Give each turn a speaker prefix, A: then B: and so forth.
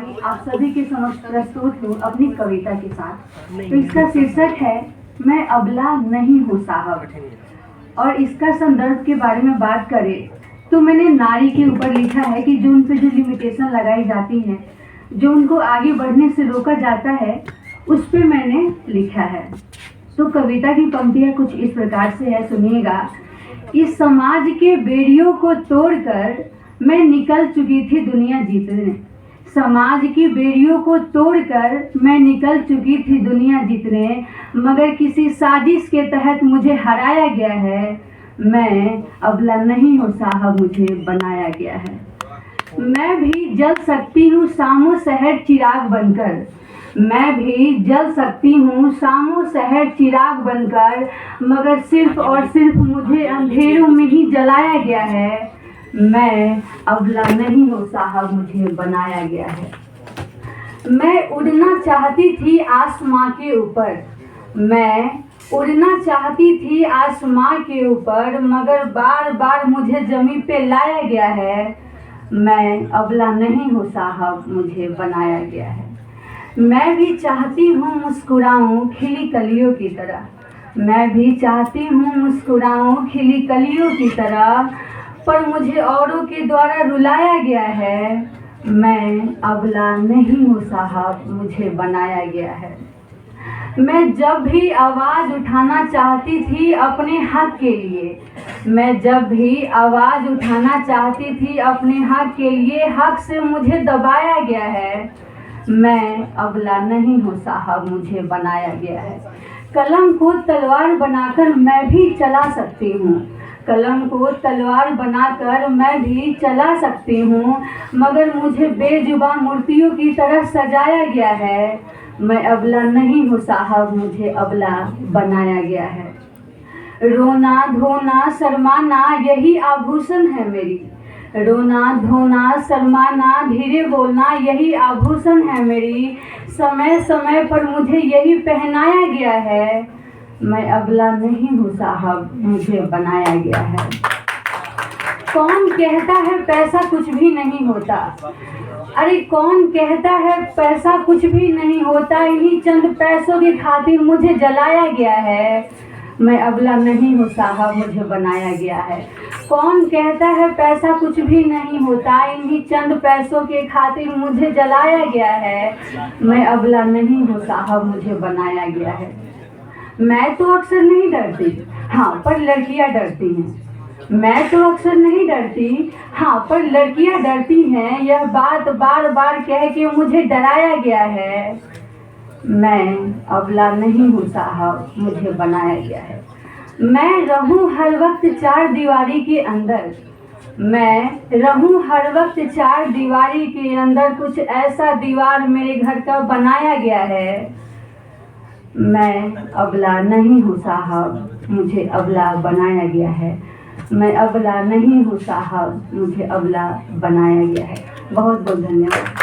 A: कहानी आप सभी के समक्ष प्रस्तुत हूँ अपनी कविता के साथ। तो इसका शीर्षक है मैं अबला नहीं हूँ साहब। और इसका संदर्भ के बारे में बात करें तो मैंने नारी के ऊपर लिखा है कि जो उन पे जो लिमिटेशन लगाई जाती है, जो उनको आगे बढ़ने से रोका जाता है, उस पे मैंने लिखा है। तो कविता की पंक्तियाँ कुछ इस प्रकार से है, सुनिएगा। इस समाज के बेड़ियों को तोड़कर मैं निकल चुकी थी दुनिया जीतने। समाज की बेड़ियों को तोड़कर मैं निकल चुकी थी दुनिया जीतने, मगर किसी साजिश के तहत मुझे हराया गया है। मैं अबला नहीं हूँ साहब, मुझे बनाया गया है। मैं भी जल सकती हूँ सामो शहर चिराग बनकर। मैं भी जल सकती हूँ सामो शहर चिराग बनकर, मगर सिर्फ और सिर्फ मुझे अंधेरों में ही जलाया गया है। मैं अबला नहीं हूँ साहब, मुझे बनाया गया है। मैं उड़ना चाहती थी आसमां के ऊपर। मैं उड़ना चाहती थी आसमां के ऊपर, मगर बार बार मुझे जमीन पे लाया गया है। मैं अबला नहीं हूँ साहब, मुझे बनाया गया है। मैं भी चाहती हूँ मुस्कुराऊँ खिली कलियों की तरह। मैं भी चाहती हूँ मुस्कुराऊँ खिली कलियों की तरह, पर मुझे औरों के द्वारा रुलाया गया है। मैं अबला नहीं हूँ साहब, मुझे बनाया गया है। मैं जब भी आवाज़ उठाना चाहती थी अपने हक के लिए, मैं जब भी आवाज़ उठाना चाहती थी अपने हक के लिए, हक से मुझे दबाया गया है। मैं अबला नहीं हूँ साहब, मुझे बनाया गया है। कलम को तलवार बनाकर मैं भी चला सकती हूँ। कलम को तलवार बनाकर मैं भी चला सकती हूँ, मगर मुझे बेजुबान मूर्तियों की तरह सजाया गया है। मैं अबला नहीं हूँ साहब, मुझे अबला बनाया गया है। रोना धोना शर्माना यही आभूषण है मेरी। रोना धोना शर्माना धीरे बोलना यही आभूषण है मेरी। समय समय पर मुझे यही पहनाया गया है। मैं अबला नहीं हूँ साहब, मुझे बनाया गया है। कौन कहता है पैसा कुछ भी नहीं होता? अरे कौन कहता है पैसा कुछ भी नहीं होता? इन्हीं चंद पैसों की खातिर मुझे जलाया गया है। मैं अबला नहीं हूँ साहब, मुझे बनाया गया है। कौन कहता है पैसा कुछ भी नहीं होता? इन्हीं चंद पैसों के खातिर मुझे जलाया गया है। मैं अबला नहीं हूँ साहब, मुझे बनाया गया है। मैं तो अक्सर नहीं डरती, हाँ पर लड़कियाँ डरती हैं। मैं तो अक्सर नहीं डरती, हाँ पर लड़कियाँ डरती हैं। यह बात बार बार कह के मुझे डराया गया है। मैं अबला नहीं हूँ साहब, मुझे बनाया गया है। मैं रहूँ हर वक्त चार दीवारी के अंदर। मैं रहूँ हर वक्त चार दीवारी के अंदर, कुछ ऐसा दीवार मेरे घर का बनाया गया है। मैं अबला नहीं हूँ साहब, मुझे अबला बनाया गया है। मैं अबला नहीं हूँ साहब, मुझे अबला बनाया गया है। बहुत बहुत धन्यवाद।